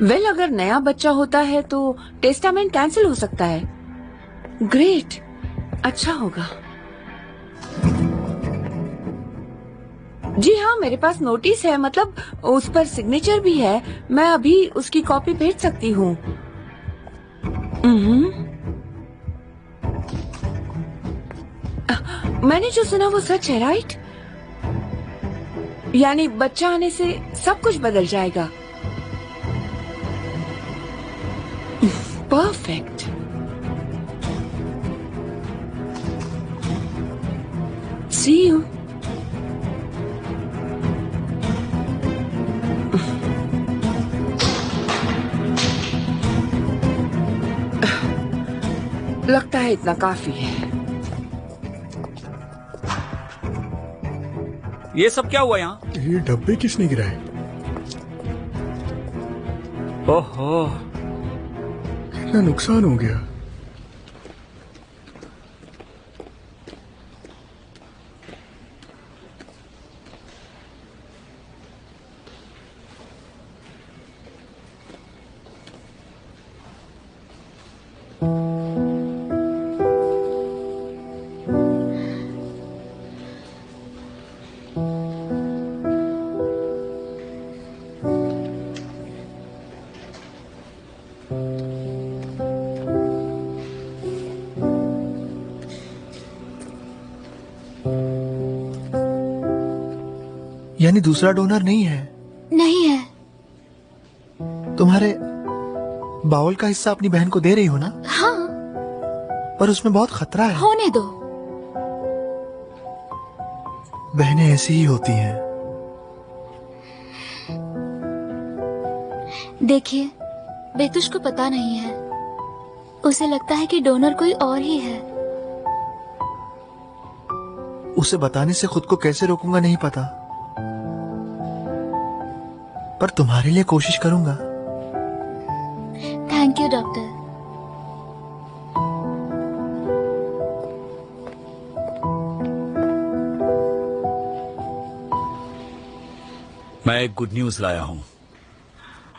Well, अगर नया बच्चा होता है तो टेस्टामेंट कैंसिल हो सकता है। ग्रेट, अच्छा होगा। जी हाँ, मेरे पास नोटिस है, मतलब उस पर सिग्नेचर भी है। मैं अभी उसकी कॉपी भेज सकती हूँ। मैंने जो सुना वो सच है, राइट? यानी बच्चा आने से सब कुछ बदल जाएगा। परफेक्ट। See you. लगता है इतना काफी है। ये सब क्या हुआ यहाँ? ये डब्बे किसने गिराए? ओहो, इतना नुकसान हो गया। यानी दूसरा डोनर नहीं है? नहीं है। तुम्हारे बाउल का हिस्सा अपनी बहन को दे रही हो ना? हाँ। पर उसमें बहुत खतरा है। होने दो। बहनें ऐसी ही होती हैं। देखिए, बेतुश को पता नहीं है। उसे लगता है कि डोनर कोई और ही है। उसे बताने से खुद को कैसे रोकूंगा नहीं पता, पर तुम्हारे लिए कोशिश करूंगा। Thank you doctor. मैं एक गुड न्यूज लाया हूँ।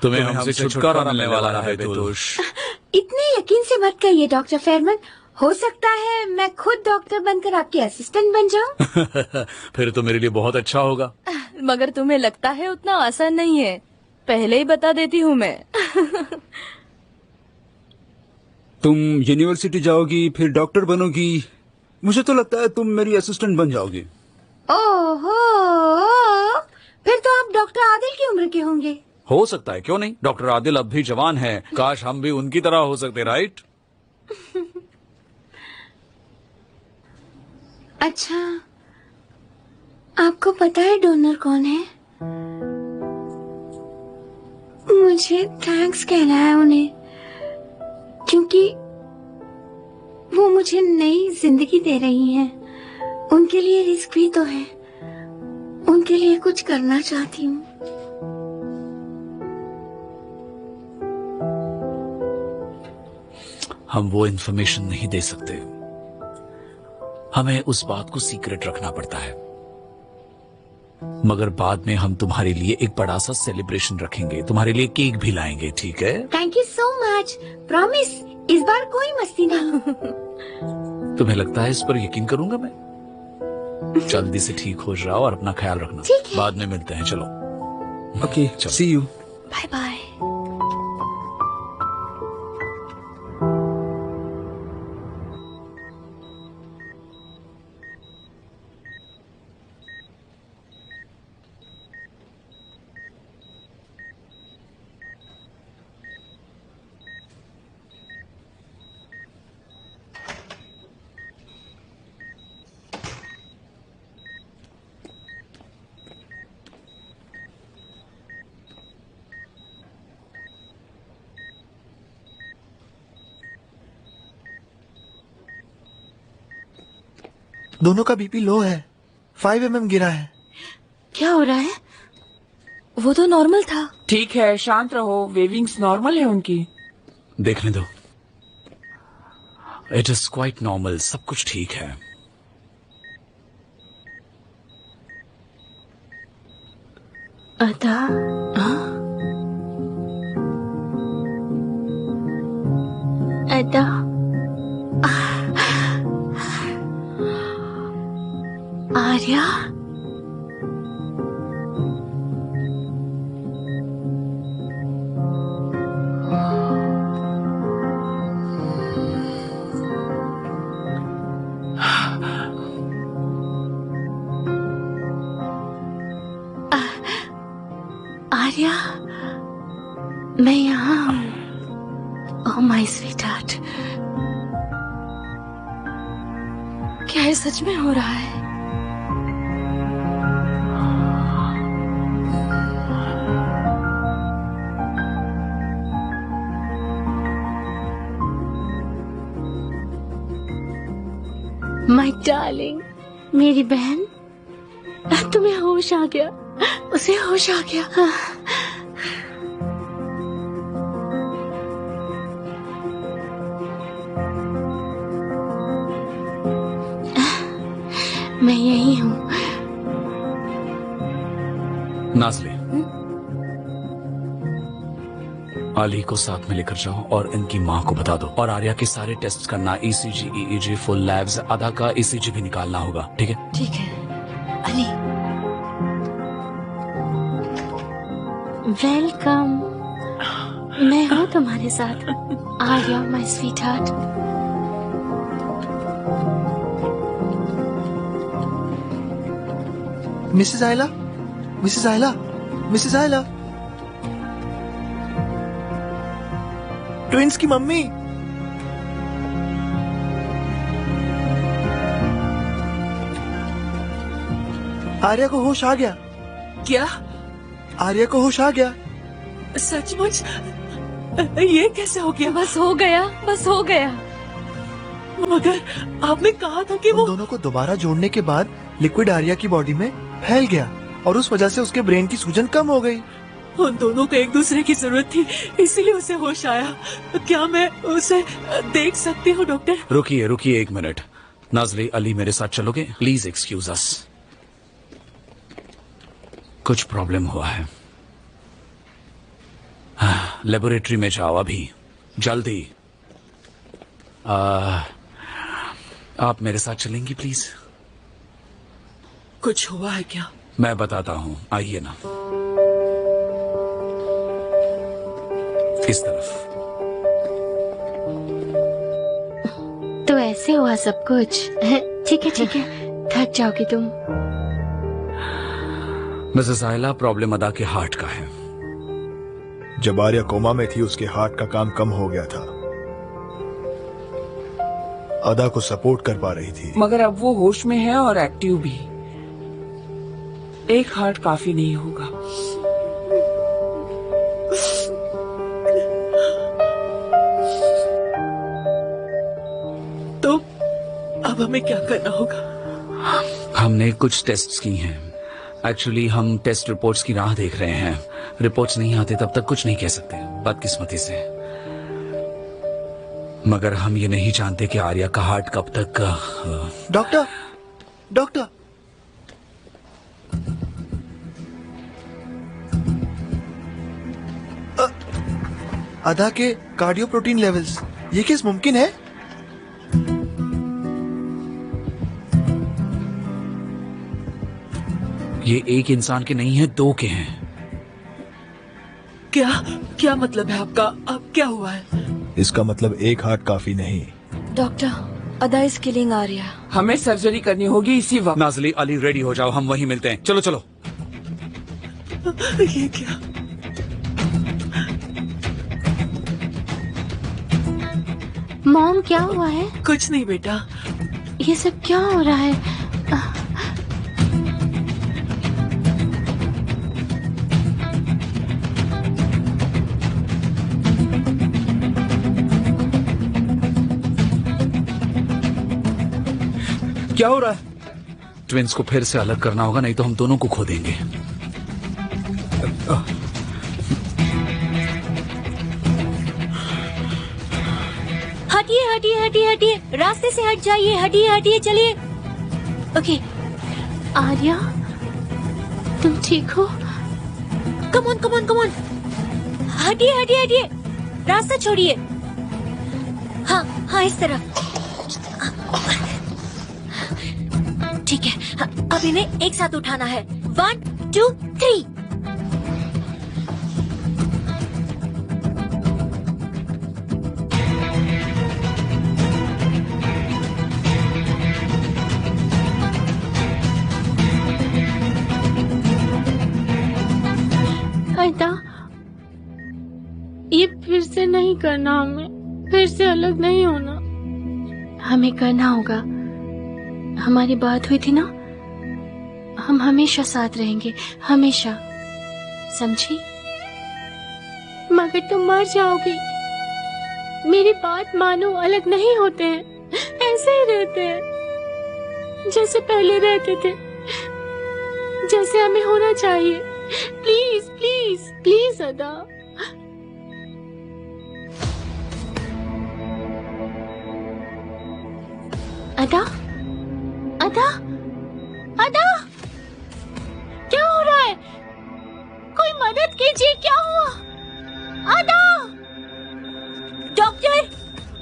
तुम्हें हमसे छुटकारा मिलने वाला है बेतुश। इतने यकीन से मत कहिए डॉक्टर फेयरमैन। हो सकता है मैं खुद डॉक्टर बनकर आपकी असिस्टेंट बन जाऊं। फिर तो मेरे लिए बहुत अच्छा होगा। मगर तुम्हें लगता है उतना आसान नहीं है। पहले ही बता देती हूँ मैं। तुम यूनिवर्सिटी जाओगी, फिर डॉक्टर बनोगी। मुझे तो लगता है तुम मेरी असिस्टेंट बन जाओगी। ओहो, फिर तो आप डॉक्टर आदिल की उम्र के होंगे। हो सकता है, क्यों नहीं। डॉक्टर आदिल अब भी जवान है। काश हम भी उनकी तरह हो सकते, राइट? अच्छा, आपको पता है डोनर कौन है? मुझे थैंक्स कहना है उन्हें, क्योंकि वो मुझे नई जिंदगी दे रही हैं। उनके लिए रिस्क भी तो है। उनके लिए कुछ करना चाहती हूँ। हम वो इन्फॉर्मेशन नहीं दे सकते। हमें उस बात को सीक्रेट रखना पड़ता है। मगर बाद में हम तुम्हारे लिए एक बड़ा सा सेलिब्रेशन रखेंगे। तुम्हारे लिए केक भी लाएंगे, ठीक है? Thank you so much. Promise, इस बार कोई मस्ती नहीं। तुम्हें लगता है इस पर यकीन करूंगा मैं? जल्दी से ठीक हो जाओ और अपना ख्याल रखना। ठीक है। बाद में मिलते हैं, चलो। Okay, see you. Bye bye. दोनों का बीपी लो है। 5 mm गिरा है। क्या हो रहा है? वो तो नॉर्मल था। ठीक है, शांत रहो। वेविंग्स नॉर्मल है उनकी। देखने दो। इट इज क्वाइट नॉर्मल, सब कुछ ठीक है। अदा, अदा। आर्या, आर्या, मैं यहाँ हूँ। ओह माय स्वीट हार्ट, क्या ये सच में हो रहा है? माय डार्लिंग, मेरी बहन, तुम्हें होश आ गया, उसे होश आ गया। मैं यही हूँ। नाज़ली, आली को साथ में लेकर जाओ और इनकी माँ को बता दो। और आर्या के सारे टेस्ट करना, ECG, EEG, फुल लैब्स, आधा का ECG भी निकालना होगा, ठीक है? ठीक है। अली, वेलकम। मैं हूँ तुम्हारे साथ, Arya my sweet heart. Mrs आयला, मिसेस आयला, मिसेस आयला, ट्विंस की मम्मी। आर्या को होश आ गया। क्या? आर्या को होश आ गया। सचमुच? ये कैसे हो गया? बस हो गया, बस हो गया। मगर आपने कहा था कि उन वो दोनों को दोबारा जोड़ने के बाद लिक्विड आर्या की बॉडी में फैल गया और उस वजह से उसके ब्रेन की सूजन कम हो गई। उन दोनों को एक दूसरे की जरूरत थी, इसीलिए उसे होश आया। क्या मैं उसे देख सकती हूँ डॉक्टर? रुकिए रुकिए 1 मिनट। नाज़ली, अली मेरे साथ चलोगे? प्लीज एक्सक्यूज अस। कुछ प्रॉब्लम हुआ है। लेबोरेटरी में जाओ अभी, जल्दी। आप मेरे साथ चलेंगी प्लीज? कुछ हुआ है क्या? मैं बताता हूँ, आइए ना। इस तरफ। तो ऐसे हुआ सब कुछ। ठीक है ठीक है, थक जाओगी तुम। मिसेस आयला, प्रॉब्लम अदा के हार्ट का है। जब आर्या कोमा में थी उसके हार्ट का काम कम हो गया था, अदा को सपोर्ट कर पा रही थी। मगर अब वो होश में है और एक्टिव भी। एक हार्ट काफी नहीं होगा। तो अब हमें क्या करना होगा? हमने कुछ टेस्ट्स की हैं। एक्चुअली हम टेस्ट रिपोर्ट्स की राह देख रहे हैं। रिपोर्ट्स नहीं आते तब तक कुछ नहीं कह सकते, बदकिस्मती से। मगर हम ये नहीं जानते कि आर्या का हार्ट कब तक। डॉक्टर, डॉक्टर, अदा के कार्डियो प्रोटीन लेवल्स, ये कैसे मुमकिन है? ये एक इंसान के नहीं है, 2 के हैं। क्या क्या मतलब है आपका? अब क्या हुआ है? इसका मतलब एक हार्ट काफी नहीं। डॉक्टर, अदा इज किलिंग आर्या। हमें सर्जरी करनी होगी इसी वक्त। नाज़ली, अली रेडी हो जाओ, हम वहीं मिलते हैं। चलो चलो। ये क्या? मॉम, क्या हुआ है? कुछ नहीं बेटा। ये सब क्या हो रहा है? क्या हो रहा है? ट्विंस को फिर से अलग करना होगा, नहीं तो हम दोनों को खो देंगे। हटिए हटिए हटिए हटिए, रास्ते से हट जाइए, हटिए हटिए, चलिए। ओके। आर्या, तुम ठीक हो? कम ऑन, हटिए हटिए हटिए, रास्ता छोड़िए। हाँ हाँ, इस तरफ। ठीक है, अब इन्हें एक साथ उठाना है। 1 2 3। अदा, ये फिर से नहीं करना, हमें फिर से अलग नहीं होना। हमें करना होगा। हमारी बात हुई थी ना, हम हमेशा साथ रहेंगे, हमेशा, समझी? मगर तुम मर जाओगी। मेरी बात मानो, अलग नहीं होते हैं, ऐसे ही रहते हैं जैसे पहले रहते थे, जैसे हमें होना चाहिए। प्लीज प्लीज प्लीज अदा। अदा, अदा, अदा, क्या हो रहा है? कोई मदद कीजिए, क्या हुआ? अदा! डॉक्टर,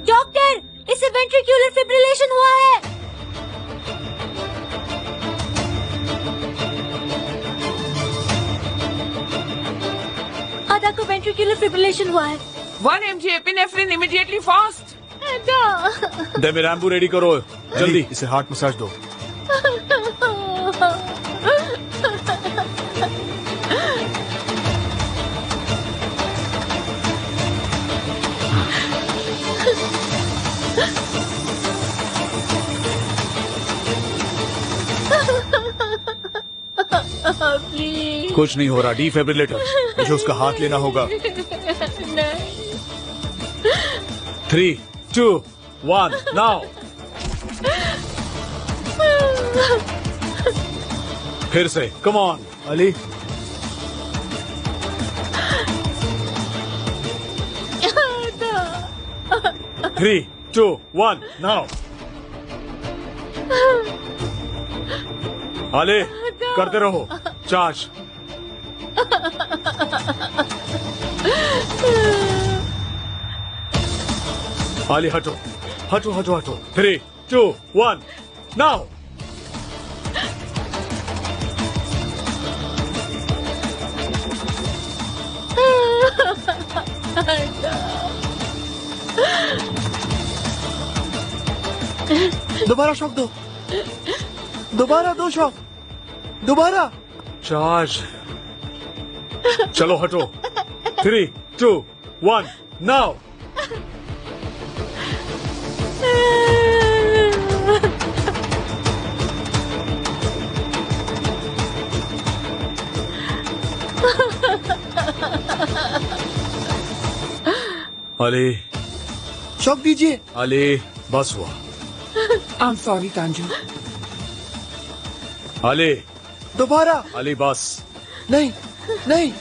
डॉक्टर, इसे वेंट्रिकुलर फिब्रिलेशन हुआ है। अदा को वेंट्रिकुलर फिब्रिलेशन हुआ है। 1 mg एपिनेफ्रिन इमीडिएटली फास्ट। अदा! डेमिर एम्बू रेडी करो जल्दी। इसे हार्ट मसाज दो। प्लीज। कुछ नहीं हो रहा, डिफिब्रिलेटर। मुझे उसका हाथ लेना होगा। नहीं। 3 2 1 नाउ। फिर से, कम ऑन अली, 3 2 1 नाउ। अले, करते रहो, चार्ज। अली हटो हटो हटो हटो। 3 2 1 नाउ। दोबारा शॉक दो, दोबारा दो शॉक, दोबारा। चार्ज। चलो हटो। 3 2 1 नाउ। अली, शॉक दीजिए। अली, बस हुआ। I am sorry Tanju. Ali, दोबारा। अली बस। नहीं नहीं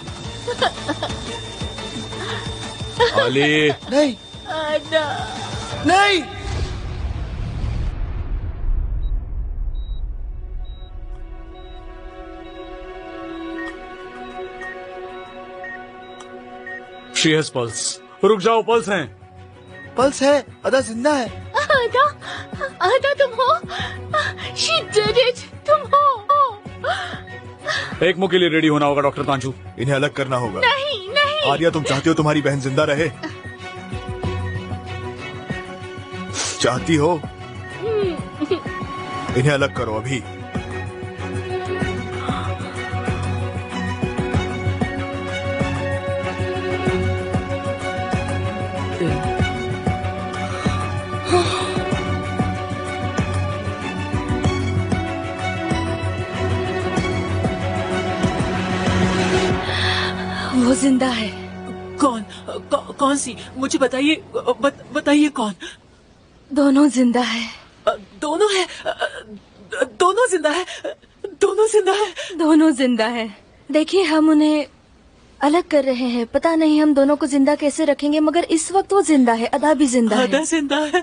अली, नहीं अदा। नहीं। She has pulse. रुक जाओ, पल्स हैं। पल्स है, अदा जिंदा है। अदा, अदा तुम हो? She did it, तुम हो? एक मुंह के लिए रेडी होना होगा डॉक्टर तांजू। इन्हें अलग करना होगा। नहीं नहीं। आर्या, तुम चाहती हो तुम्हारी बहन जिंदा रहे? चाहती हो? इन्हें अलग करो अभी। वो जिंदा है। कौन सी? मुझे बताइए, बताइए कौन? दोनों जिंदा है। दोनों है? दोनों जिंदा है? दोनों जिंदा है? दोनों जिंदा है। देखिए, हम उन्हें अलग कर रहे हैं। पता नहीं हम दोनों को जिंदा कैसे रखेंगे, मगर इस वक्त वो जिंदा है। अदा भी जिंदा है। अदा जिंदा है।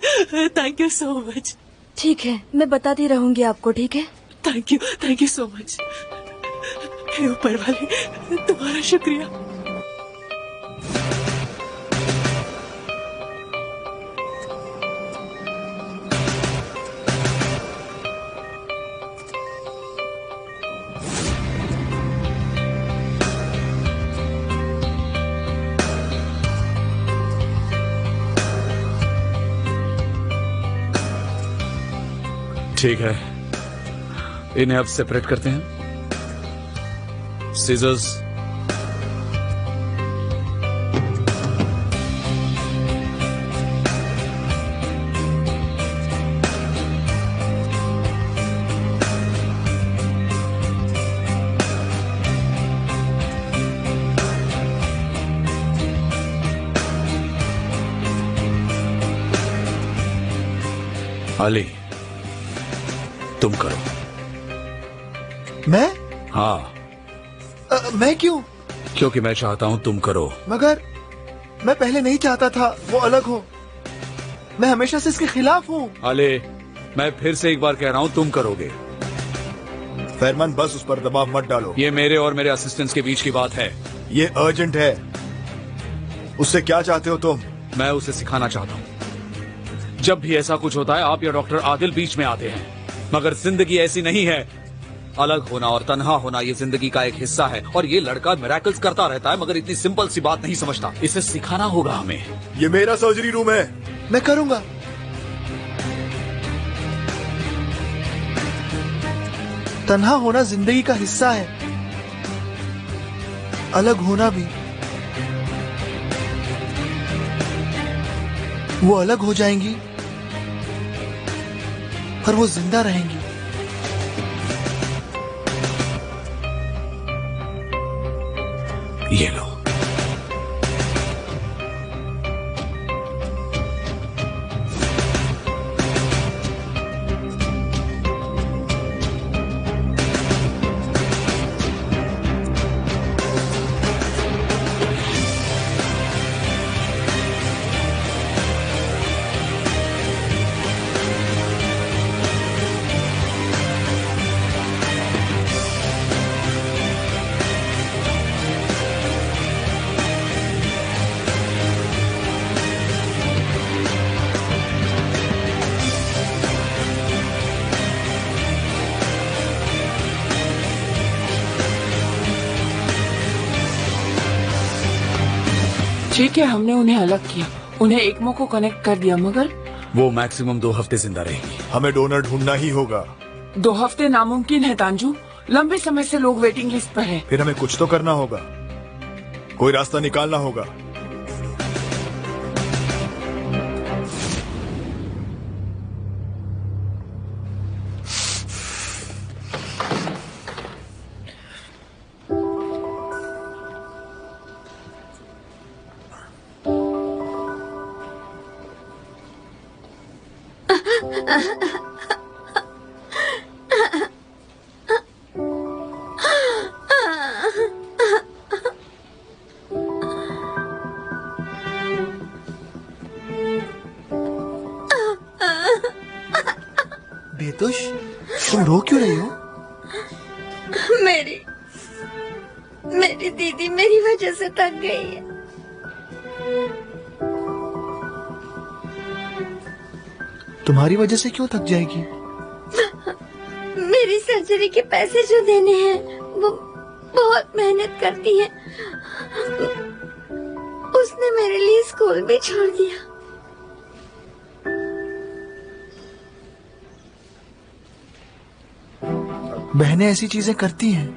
Thank you so much. ठीक है, मैं बताती रहूंगी आपको, ठीक है? Thank you so much. हे ऊपर वाले, तुम्हारा शुक्रिया। ठीक है, इन्हें अब सेपरेट करते हैं। सीजर्स। अली, तुम करो। मैं? हाँ। मैं क्यों? क्योंकि मैं चाहता हूं तुम करो। मगर मैं पहले नहीं चाहता था वो अलग हो। मैं हमेशा से इसके खिलाफ हूँ। अली, मैं फिर से एक बार कह रहा हूं, तुम करोगे। फरमान, बस उस पर दबाव मत डालो। ये मेरे और मेरे असिस्टेंट्स के बीच की बात है। ये अर्जेंट है। उससे क्या चाहते हो तुम? मैं उसे सिखाना चाहता हूँ। जब भी ऐसा कुछ होता है, आप या डॉक्टर आदिल बीच में आते हैं, मगर जिंदगी ऐसी नहीं है। अलग होना और तन्हा होना ये जिंदगी का एक हिस्सा है, और ये लड़का मिरेकल्स करता रहता है, मगर इतनी सिंपल सी बात नहीं समझता। इसे सिखाना होगा हमें। ये मेरा सर्जरी रूम है। मैं करूंगा। तन्हा होना जिंदगी का हिस्सा है, अलग होना भी। वो अलग हो जाएंगी पर वो जिंदा रहेंगी। ये लो। ठीक है, हमने उन्हें अलग किया, उन्हें एकमो को कनेक्ट कर दिया, मगर वो मैक्सिमम 2 हफ्ते जिंदा रहेगी। हमें डोनर ढूंढना ही होगा। 2 हफ्ते नामुमकिन है तांजू। लंबे समय से लोग वेटिंग लिस्ट पर हैं। फिर हमें कुछ तो करना होगा, कोई रास्ता निकालना होगा। बेतुश, तुम रो क्यों रही हो? मेरी दीदी मेरी वजह से थक गई है। तुम्हारी वजह से क्यों थक जाएगी? मेरी सर्जरी के पैसे जो देने हैं वो बहुत मेहनत करती है। उसने मेरे लिए स्कूल भी छोड़ दिया। बहनें ऐसी चीजें करती हैं।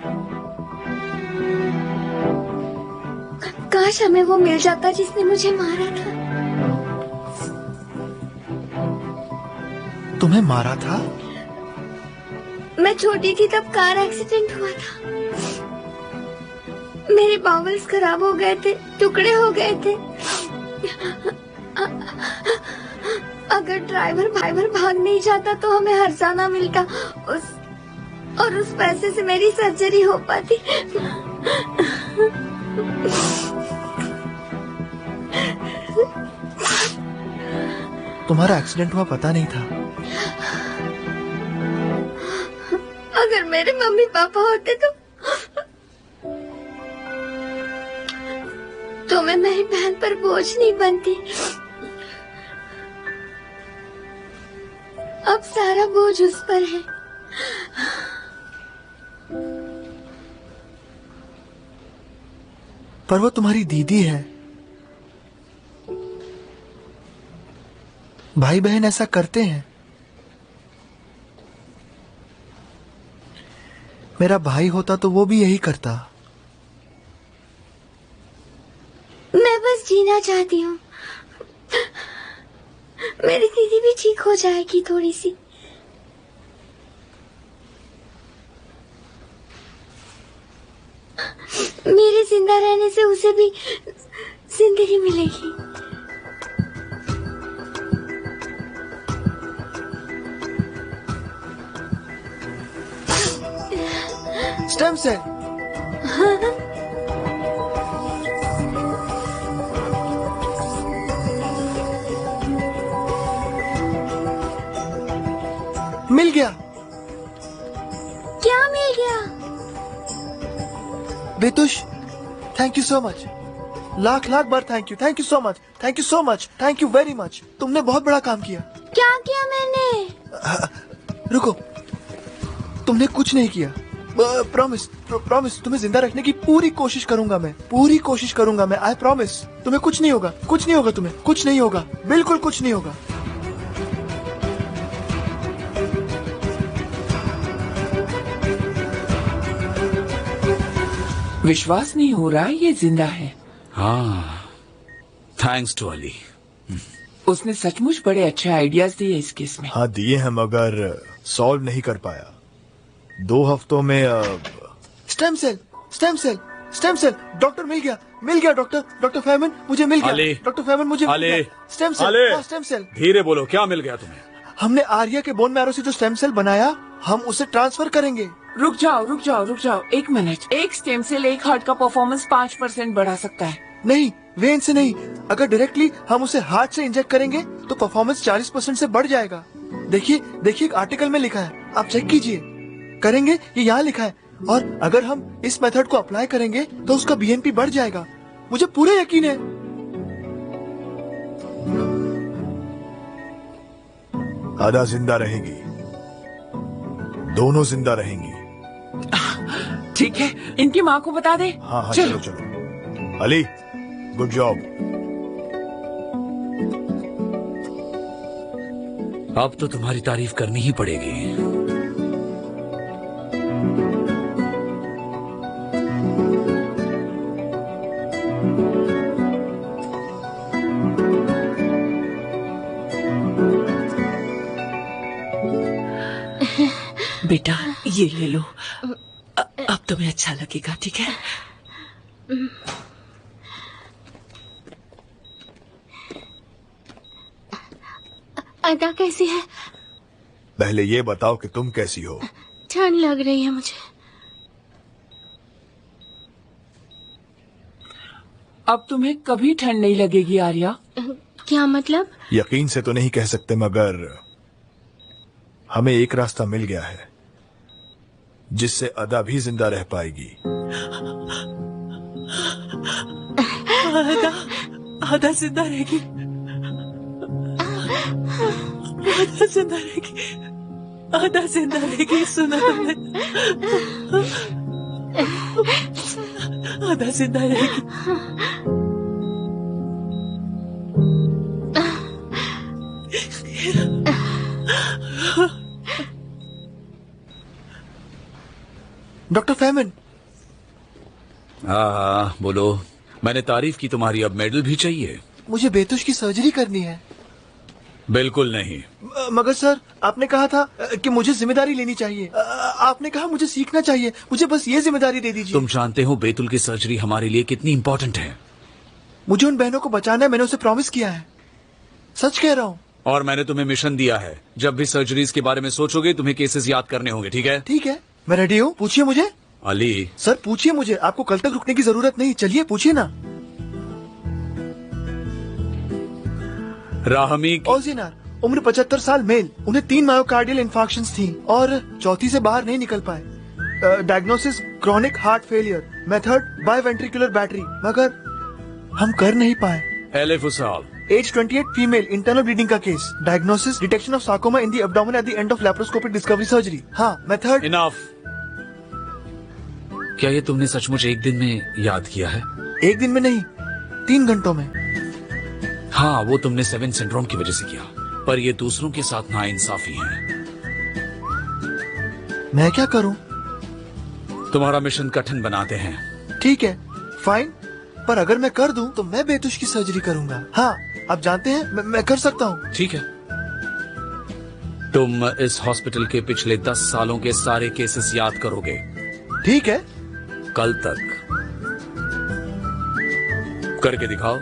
काश हमें वो मिल जाता जिसने मुझे मारा था। तुम्हें मारा था? मैं छोटी थी तब कार एक्सीडेंट हुआ था। मेरे बावल्स खराब हो गए थे, टुकड़े हो गए थे। अगर ड्राइवर भाग नहीं जाता तो हमें हर्जाना मिलता, उस पैसे से मेरी सर्जरी हो पाती। तुम्हारा एक्सीडेंट हुआ पता नहीं था। अगर मेरे मम्मी पापा होते तो मैं मेरी बहन पर बोझ नहीं बनती। अब सारा बोझ उस पर है। पर वो तुम्हारी दीदी है। भाई बहन ऐसा करते हैं। मेरा भाई होता तो वो भी यही करता। मैं बस जीना चाहती हूँ। मेरी दीदी भी ठीक हो जाएगी थोड़ी सी। मेरे जिंदा रहने से उसे भी जिंदगी मिलेगी। Stem cell. मिल गया। क्या मिल गया? Betush, thank you so much. Lakh lakh बार thank you so much, thank you so much, thank you very much. तुमने बहुत बड़ा काम किया। क्या किया मैंने? रुको, तुमने कुछ नहीं किया। प्रॉमिस तुम्हें जिंदा रखने की पूरी कोशिश करूंगा मैं। आई प्रॉमिस तुम्हें कुछ नहीं होगा, तुम्हें कुछ नहीं होगा, बिल्कुल कुछ नहीं होगा। विश्वास नहीं हो रहा ये जिंदा है। हाँ, थैंक्स टू अली। उसने सचमुच बड़े अच्छे आइडियाज दिए इस केस में। हाँ दिए हैं, मगर सॉल्व नहीं कर पाया। 2 हफ्तों में स्टेम सेल। डॉक्टर मिल गया डॉक्टर फैमन मुझे मिल गया। अली, डॉक्टर फैमन मुझे मिल अली, गया। Stem cell. धीरे बोलो, क्या मिल गया तुम्हें? हमने आर्या के बोन मैरो से जो स्टेम सेल बनाया, हम उसे ट्रांसफर करेंगे। रुक जाओ 1 मिनट। एक स्टेम सेल एक हार्ट का परफॉर्मेंस 5% बढ़ा सकता है। नहीं, वेन से नहीं। अगर डायरेक्टली हम उसे हार्ट से इंजेक्ट करेंगे तो परफॉर्मेंस 40% से बढ़ जाएगा। देखिए एक आर्टिकल में लिखा है, आप चेक कीजिए। करेंगे, ये यहाँ लिखा है। और अगर हम इस मेथड को अप्लाई करेंगे तो उसका बीएनपी बढ़ जाएगा। मुझे पूरा यकीन है। आधा जिंदा रहेगी, दोनों जिंदा रहेंगी। ठीक है, इनकी माँ को बता दे। हाँ चलो। Ali, good job. अब तो तुम्हारी तारीफ करनी ही पड़ेगी। बेटा ये ले लो, अब तुम्हें अच्छा लगेगा, ठीक है? अदा कैसी है? पहले ये बताओ कि तुम कैसी हो। ठंड लग रही है मुझे। अब तुम्हें कभी ठंड नहीं लगेगी आर्या। क्या मतलब? यकीन से तो नहीं कह सकते, मगर हमें एक रास्ता मिल गया है जिससे अदा भी जिंदा रह पाएगी। आधा जिंदा रहेगी। आधा जिंदा रहेगी। सुना तुमने? आधा जिंदा रहेगी। डॉक्टर फैमन। हाँ, बोलो। मैंने तारीफ की तुम्हारी, अब मेडल भी चाहिए। मुझे बेतुश की सर्जरी करनी है। बिल्कुल नहीं। मगर सर, आपने कहा था कि मुझे जिम्मेदारी लेनी चाहिए। आपने कहा मुझे सीखना चाहिए। मुझे बस ये जिम्मेदारी दे दीजिए। तुम जानते हो बेतुल की सर्जरी हमारे लिए कितनी इम्पोर्टेंट है। मुझे उन बहनों को बचाना है, मैंने उसे प्रॉमिस किया है। सच कह रहा हूँ। और मैंने तुम्हें मिशन दिया है, जब भी सर्जरीज के बारे में सोचोगे तुम्हें केसेस याद करने होंगे, ठीक है? ठीक है, मैं रेडी हूँ। पूछिए मुझे। अली। सर पूछिए मुझे, आपको कल तक रुकने की जरूरत नहीं। चलिए पूछिए ना। राहमी ओजिनार, उम्र 75 साल, मेल। उन्हें 3 मायोकार्डियल इंफार्क्शंस थी और चौथी से बाहर नहीं निकल पाए। Diagnosis chronic heart failure, method biventricular battery, मगर हम कर नहीं पाए। एलेफुसाल, एज 28, फीमेल, इंटरनल ब्लीडिंग का case. Diagnosis detection of sarcoma in the abdomen at the end of laparoscopic discovery surgery. हाँ, मेथड। इनफ। क्या ये तुमने सचमुच एक दिन में याद किया है? एक दिन में नहीं, 3 घंटों में। हाँ, वो तुमने 7 सिंड्रोम की वजह से किया, पर ये दूसरों के साथ नाइंसाफी है। मैं क्या करूं? तुम्हारा मिशन कठिन बनाते हैं। ठीक है, फाइन, पर अगर मैं कर दूं तो मैं बेतुश की सर्जरी करूंगा। हाँ, आप जानते हैं मैं कर सकता हूँ। ठीक है, तुम इस हॉस्पिटल के पिछले 10 सालों के सारे केसेस याद करोगे। ठीक है, कल तक करके दिखाओ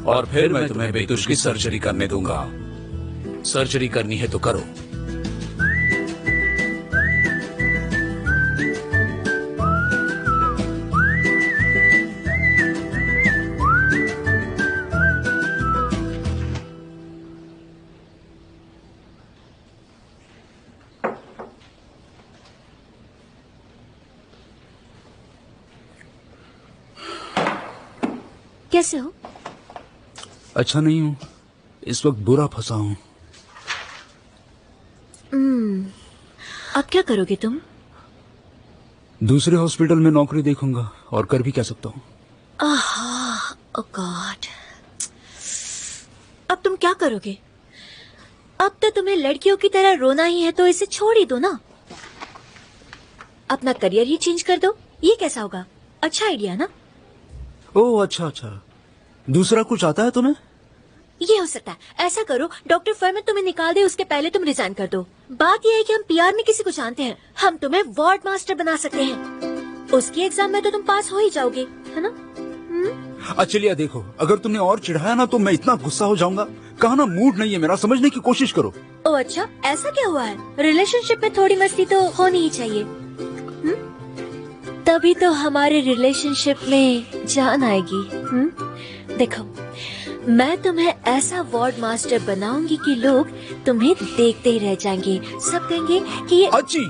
और फिर मैं तुम्हें बेतुश की सर्जरी करने दूंगा। सर्जरी करनी है तो करो। कैसे हो? अच्छा नहीं हूँ, इस वक्त बुरा फंसा हूँ। अब क्या करोगे तुम? दूसरे हॉस्पिटल में नौकरी देखूंगा, और कर भी क्या सकता हूँ। ओह गॉड, अब तुम क्या करोगे? अब तो तुम्हें लड़कियों की तरह रोना ही है, तो इसे छोड़ ही दो ना। अपना करियर ही चेंज कर दो। ये कैसा होगा? अच्छा आइडिया ना? ओह अच्छा अच्छा, दूसरा कुछ आता है तुम्हें? ये हो सकता है। ऐसा करो, डॉक्टर फरमान तुम्हें निकाल दे, उसके पहले तुम रिजाइन कर दो। बात यह है कि हम पीआर में किसी को जानते हैं, हम तुम्हें वार्ड मास्टर बना सकते हैं। उसकी एग्जाम में तो तुम पास हो ही जाओगे, है ना? चलिए देखो, अगर तुमने और चिढ़ाया ना तो मैं इतना गुस्सा हो जाऊंगा। कहा ना मूड नहीं है मेरा, समझने की कोशिश करो। ओह अच्छा, ऐसा क्या हुआ है? रिलेशनशिप में थोड़ी मस्ती तो होनी ही चाहिए। तभी तो हमारे रिलेशनशिप में जान आएगी। देखो, मैं तुम्हें ऐसा वार्ड मास्टर बनाऊंगी कि लोग तुम्हें देखते ही रह जाएंगे। सब कहेंगे कि ये अच्छी।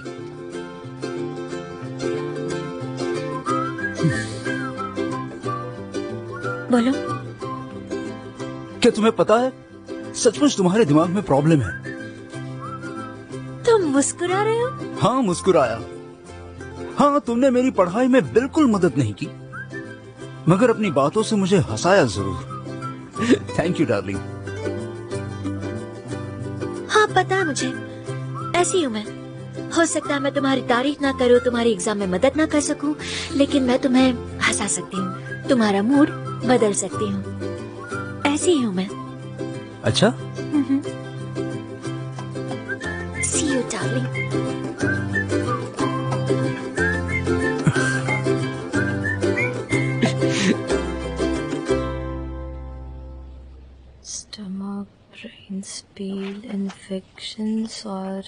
बोलो। क्या तुम्हें पता है, सचमुच तुम्हारे दिमाग में प्रॉब्लम है। तुम मुस्कुरा रहे हो? हाँ मुस्कुराया। हाँ, तुमने मेरी पढ़ाई में बिल्कुल मदद नहीं की, मगर अपनी बातों से मुझे हंसाया जरूर। Thank you darling. हाँ पता है मुझे, ऐसी हूँ मैं। हो सकता है मैं तुम्हारी तारीफ ना करूँ, तुम्हारी एग्जाम में मदद ना कर सकूं, लेकिन मैं तुम्हें हंसा सकती हूँ, तुम्हारा मूड बदल सकती हूँ। ऐसी ही हूँ मैं। अच्छा, See you, darling. Stomach, brain spill infections और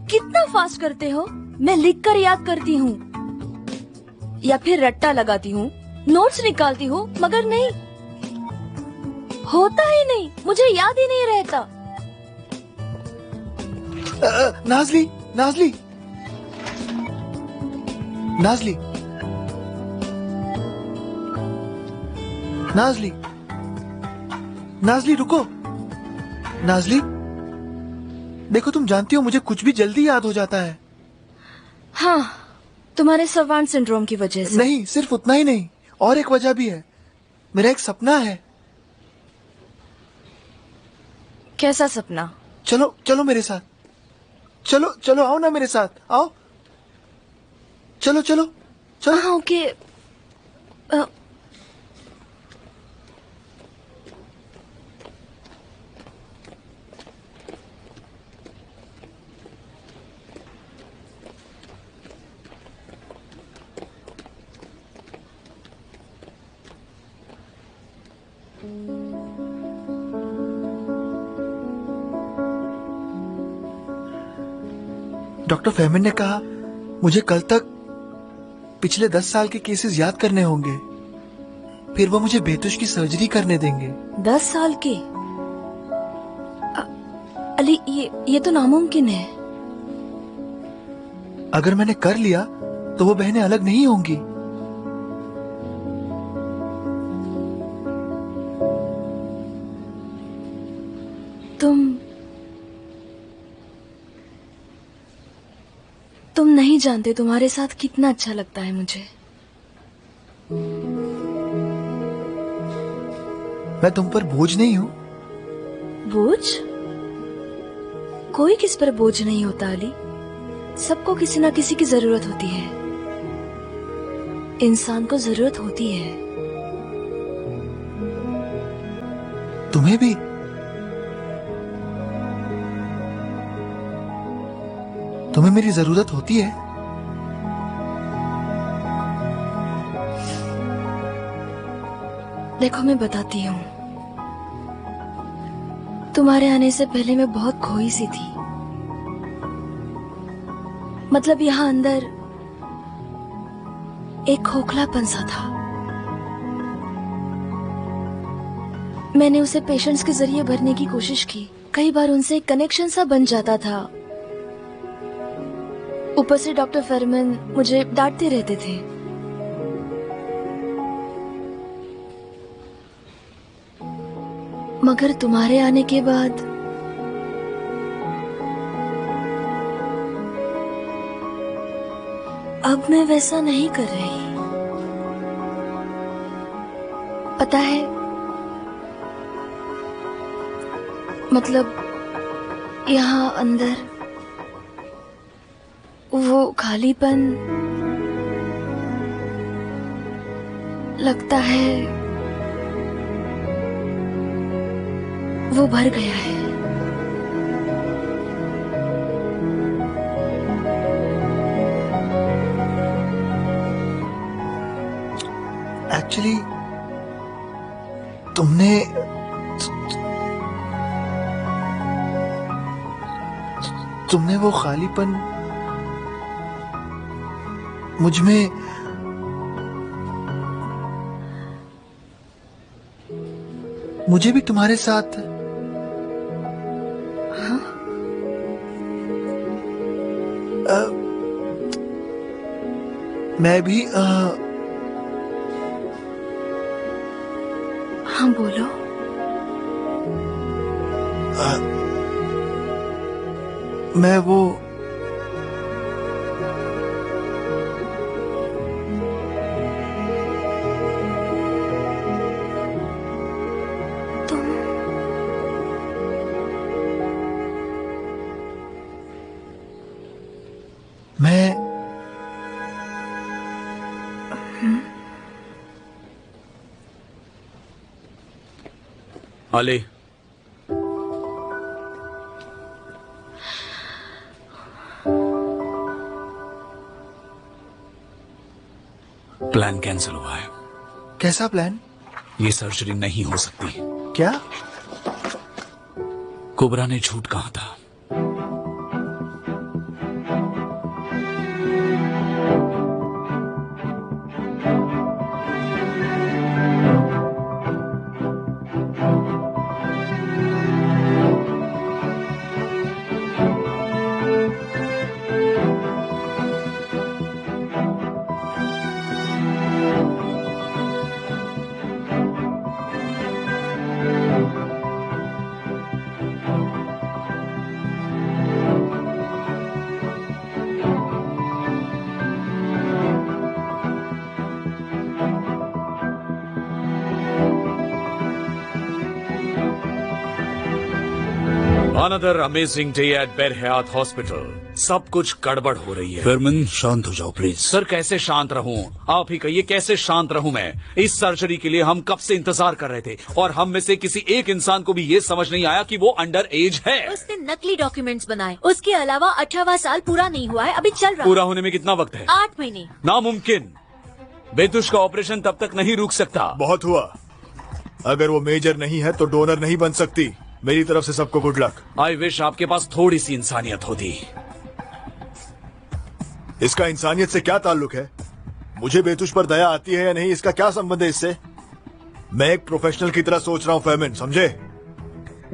कितना फास्ट करते हो? मैं लिखकर याद करती हूँ या फिर रट्टा लगाती हूँ, नोट्स निकालती हूँ, मगर नहीं होता ही नहीं, मुझे याद ही नहीं रहता। नाज़ली, नाज़ली, नाज़ली, नाज़ली, नाज़ली रुको। नाज़ली, देखो तुम जानती हो मुझे कुछ भी जल्दी याद हो जाता है। हाँ, तुम्हारे सवान सिंड्रोम की वजह से। नहीं, सिर्फ उतना ही नहीं, और एक वजह भी है। मेरा एक सपना है। कैसा सपना? चलो चलो मेरे साथ, चलो चलो, आओ ना मेरे साथ, आओ, चलो चलो चलो। हाँ ओके। डॉक्टर फहमिन ने कहा मुझे कल तक पिछले 10 साल के केसेस याद करने होंगे, फिर वो मुझे बेतुश की सर्जरी करने देंगे। 10 साल के? अली, ये तो नामुमकिन है। अगर मैंने कर लिया तो वो बहनें अलग नहीं होंगी। तुम नहीं जानते तुम्हारे साथ कितना अच्छा लगता है मुझे। मैं तुम पर बोझ नहीं हूँ। बोझ? कोई किस पर बोझ नहीं होता अली। सबको किसी ना किसी की जरूरत होती है। इंसान को जरूरत होती है। तुम्हें भी? तुम्हें मेरी जरूरत होती है? देखो मैं बताती हूँ। तुम्हारे आने से पहले मैं बहुत खोई सी थी। मतलब यहाँ अंदर एक खोखलापन सा था। मैंने उसे पेशेंट्स के जरिए भरने की कोशिश की। कई बार उनसे एक कनेक्शन सा बन जाता था। ऊपर से डॉक्टर फरमान मुझे डांटते रहते थे। मगर तुम्हारे आने के बाद अब मैं वैसा नहीं कर रही। पता है, मतलब यहाँ अंदर वो खालीपन लगता है वो भर गया है। एक्चुअली तुमने वो खालीपन मुझमें मुझे भी तुम्हारे साथ मैं भी हाँ बोलो। मैं वो अली, प्लान कैंसिल हुआ है। कैसा प्लान? ये सर्जरी नहीं हो सकती। क्या? कुबरा ने झूठ कहा था। Another amazing day at Berhayat Hospital. सब कुछ गड़बड़ हो रही है। फरमान, शांत हो जाओ प्लीज। सर कैसे शांत रहूं? आप ही कहिए कैसे शांत रहूं मैं? इस सर्जरी के लिए हम कब से इंतजार कर रहे थे और हम में से किसी एक इंसान को भी ये समझ नहीं आया कि वो अंडर एज है। उसने नकली डॉक्यूमेंट्स बनाए। उसके अलावा 18वां साल पूरा नहीं हुआ है, अभी चल रहा। पूरा होने में कितना वक्त है? 8 महीने। नामुमकिन। बेतुश का ऑपरेशन तब तक नहीं रुक सकता। बहुत हुआ। अगर वो मेजर नहीं है तो डोनर नहीं बन सकती। मेरी तरफ से सबको गुड लक। आई विश आपके पास थोड़ी सी इंसानियत होती। इसका इंसानियत से क्या ताल्लुक है? मुझे बेतुश पर दया आती है या नहीं, इसका क्या संबंध है इससे? मैं एक प्रोफेशनल की तरह सोच रहा हूँ फरमान, समझे?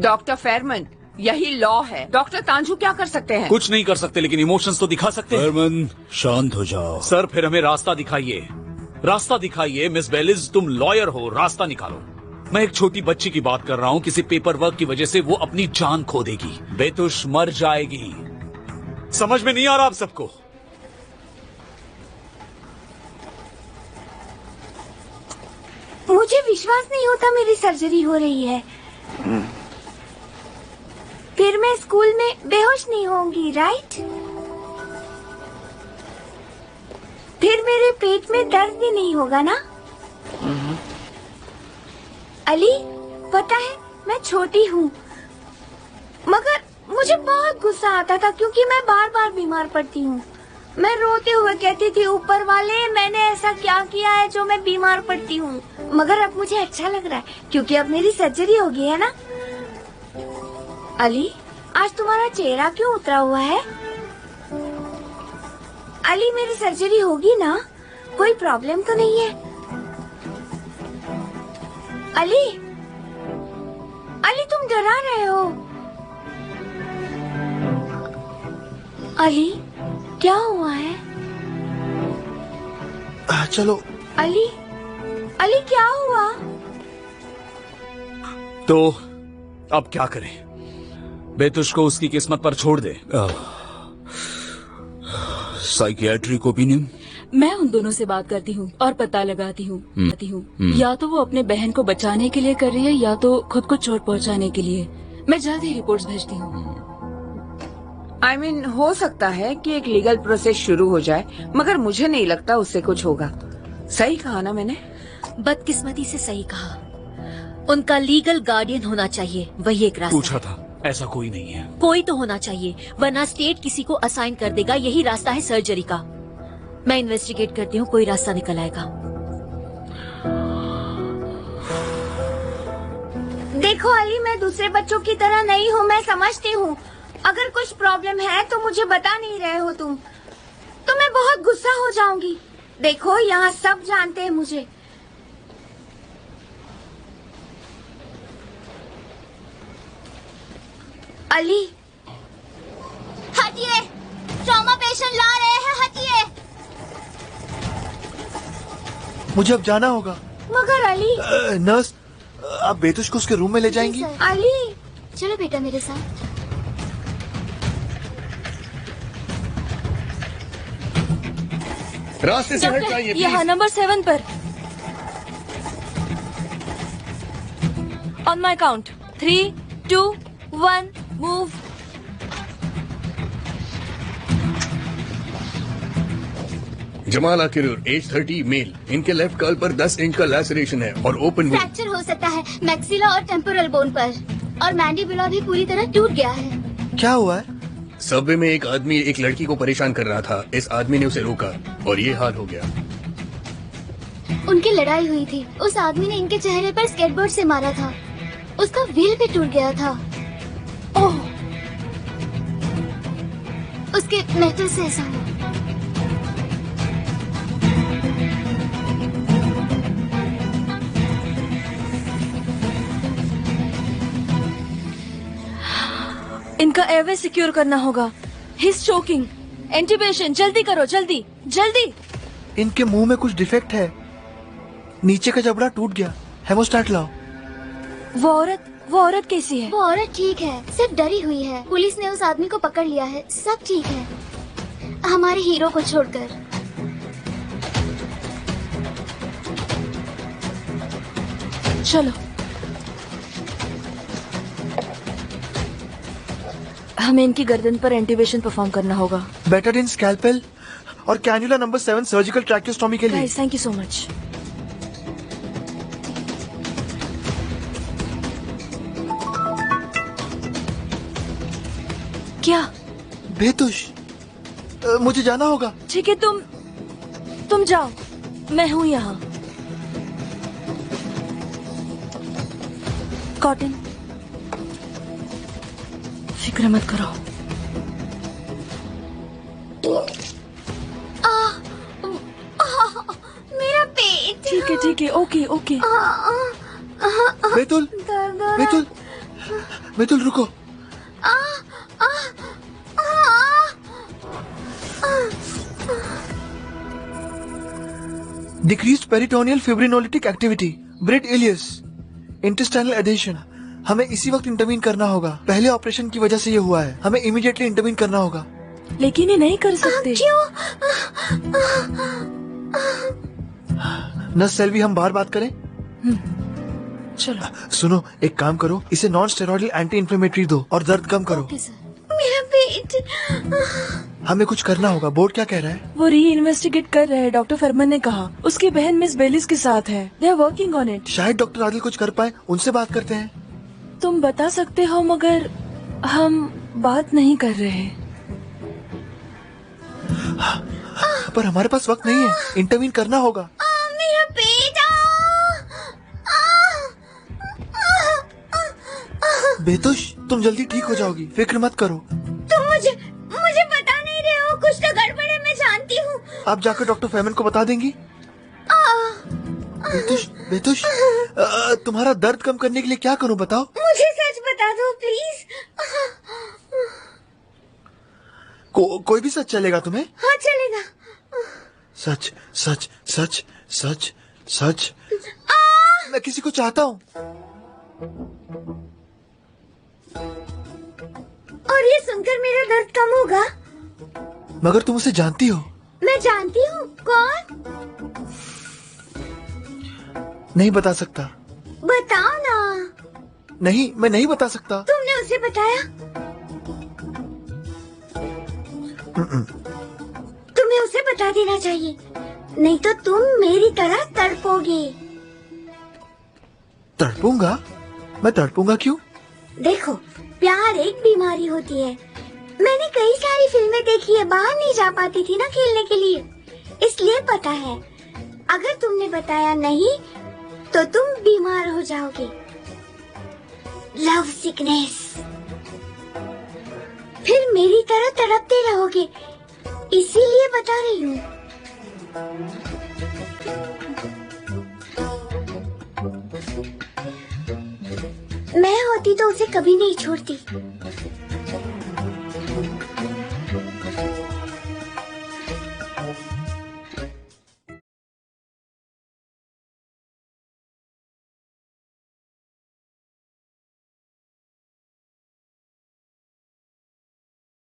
डॉक्टर फेरमन, यही लॉ है। डॉक्टर तांजू क्या कर सकते हैं? कुछ नहीं कर सकते, लेकिन इमोशंस तो दिखा सकते हैं। हरमन, शांत हो जाओ। सर, फिर हमें रास्ता दिखाइए, रास्ता दिखाइए। मिस बेलिज, तुम लॉयर हो, रास्ता निकालो। मैं एक छोटी बच्ची की बात कर रहा हूँ। किसी पेपर वर्क की वजह से वो अपनी जान खो देगी, बेतुश मर जाएगी। समझ में नहीं आ रहा आप सबको? मुझे विश्वास नहीं होता मेरी सर्जरी हो रही है। फिर मैं स्कूल में बेहोश नहीं होंगी, राइट? फिर मेरे पेट में दर्द भी नहीं होगा ना? अली, पता है मैं छोटी हूँ, मगर मुझे बहुत गुस्सा आता था क्योंकि मैं बार बार बीमार पड़ती हूँ। मैं रोते हुए कहती थी, ऊपर वाले मैंने ऐसा क्या किया है जो मैं बीमार पड़ती हूँ। मगर अब मुझे अच्छा लग रहा है क्योंकि अब मेरी सर्जरी हो गई है ना। अली, आज तुम्हारा चेहरा क्यों उतरा हुआ है? अली, मेरी सर्जरी होगी ना? कोई प्रॉब्लम तो नहीं है? अली, अली तुम डरा रहे हो। अली, क्या हुआ है? चलो। अली, अली क्या हुआ? तो अब क्या करें? बेतुश को उसकी किस्मत पर छोड़ दे। Psychiatric opinion? मैं उन दोनों से बात करती हूँ और पता लगाती हूँ। या तो वो अपने बहन को बचाने के लिए कर रही है या तो खुद को चोट पहुँचाने के लिए। मैं जल्द ही रिपोर्ट्स भेजती हूँ। I mean, हो सकता है कि एक लीगल प्रोसेस शुरू हो जाए, मगर मुझे नहीं लगता उससे कुछ होगा। सही कहा ना मैंने? बदकिस्मती से सही कहा। उनका लीगल गार्डियन होना चाहिए, वही एक रास्ता। पूछा था, ऐसा कोई नहीं है। कोई तो होना चाहिए, वरना स्टेट किसी को असाइन कर देगा। यही रास्ता है सर्जरी का। मैं इन्वेस्टिगेट करती हूँ, कोई रास्ता निकल आएगा। देखो अली, मैं दूसरे बच्चों की तरह नहीं हूँ, मैं समझती हूँ। अगर कुछ प्रॉब्लम है तो मुझे बता नहीं रहे हो तुम, तो मैं बहुत गुस्सा हो जाऊंगी। देखो, यहाँ सब जानते हैं मुझे। अली, हटिए, ट्रॉमा पेशेंट ला रहे हैं, हटिए। मुझे अब जाना होगा। मगर अली। नर्स, आप बेतुश को उसके रूम में ले जाएंगी? अली, चलो बेटा मेरे साथ। रास्ते से हट जाइए प्लीज। यहाँ नंबर 7 पर। On my count 3, 2, 1 move. Jamal Akir, age 30, male. इनके लेफ्ट कर्ल पर 10 इंच का लैसरेशन है और ओपन फ्रैक्चर हो सकता है मैक्सिला और टेम्पोरल बोन पर, और मैंडिबुला भी पूरी तरह टूट गया है। क्या हुआ है? सबवे में एक आदमी एक लड़की को परेशान कर रहा था। इस आदमी ने उसे रोका और ये हाल हो गया। उनकी लड़ाई हुई थी। उस आदमी ने इनके चेहरे पर स्केटबोर्ड से मारा था। उसका व्हील भी टूट गया था। ओह, उसके मेटल से ऐसा हुआ। इनका एयरवे सिक्योर करना होगा। He is choking. एंटीबेशन जल्दी करो, जल्दी जल्दी। इनके मुंह में कुछ डिफेक्ट है, नीचे का जबड़ा टूट गया। हेमोस्टैट लाओ। वो औरत कैसी है? वो औरत ठीक है, सिर्फ डरी हुई है। पुलिस ने उस आदमी को पकड़ लिया है, सब ठीक है, हमारे हीरो को छोड़कर। चलो, हमें इनकी गर्दन पर एंटीबेशन परफॉर्म करना होगा। बेटाडिन स्कैल्पेल और कैन्युला नंबर 7 सर्जिकल ट्रैकियोस्टोमी के लिए। Thank you so much. क्या? बेतुश, मुझे जाना होगा। ठीक है, तुम जाओ, मैं हूँ यहाँ। कॉटन, फिक्र मत करो। मेरा पेट। ठीक है, ओके। बेतुल, बेतुल, बेतुल रुको। Decreased peritoneal fibrinolytic activity, bread ileus, intestinal adhesion. हमें इसी वक्त इंटरवीन करना होगा। पहले ऑपरेशन की वजह से ये हुआ है। हमें इमीडिएटली इंटरवीन करना होगा। लेकिन ये नहीं कर सकते। क्यों? नर्स सेल्वी, हम बाहर बात करें? चलो। सुनो, एक काम करो, इसे नॉन स्टेरॉइडल एंटी इन्फ्लेमेटरी दो और दर्द कम करो। Okay sir. मेरा पेट। हमें कुछ करना होगा। बोर्ड क्या कह रहा है? वो री इन्वेस्टिगेट कर रहे हैं, डॉक्टर फरमान ने कहा। उसकी बहन मिस बेलिस के साथ है। They are working on it. शायद डॉक्टर आदिल कुछ कर पाए, उनसे बात करते हैं। तुम बता सकते हो, मगर हम बात नहीं कर रहे। पर हमारे पास वक्त नहीं है, इंटरवीन करना होगा। मेरा पेट। बेतुश, तुम जल्दी ठीक हो जाओगी, फिक्र मत करो। तुम मुझे बता नहीं रहे हो। कुछ तो गड़बड़ है, मैं जानती हूँ। आप जाकर डॉक्टर फैमन को बता देंगी? बेतुश, तुम्हारा दर्द कम करने के लिए क्या करूं बताओ? मुझे सच बता दो प्लीज। कोई भी सच चलेगा तुम्हें? हाँ चलेगा। सच सच सच सच सच। मैं किसी को चाहता हूँ। और ये सुनकर मेरा दर्द कम होगा? मगर तुम उसे जानती हो। मैं जानती हूँ। कौन? नहीं बता सकता। बताओ ना। नहीं, मैं नहीं बता सकता। तुमने उसे बताया? तुम्हें उसे बता देना चाहिए, नहीं तो तुम मेरी तरह तड़पोगे। तड़पूंगा? मैं तड़पूंगा क्यों? देखो, प्यार एक बीमारी होती है। मैंने कई सारी फिल्में देखी है। बाहर नहीं जा पाती थी ना खेलने के लिए, इसलिए पता है। अगर तुमने बताया नहीं तो तुम बीमार हो जाओगे। Love sickness. फिर मेरी तरह तड़पते रहोगे, इसीलिए बता रही हूँ। मैं होती तो उसे कभी नहीं छोड़ती।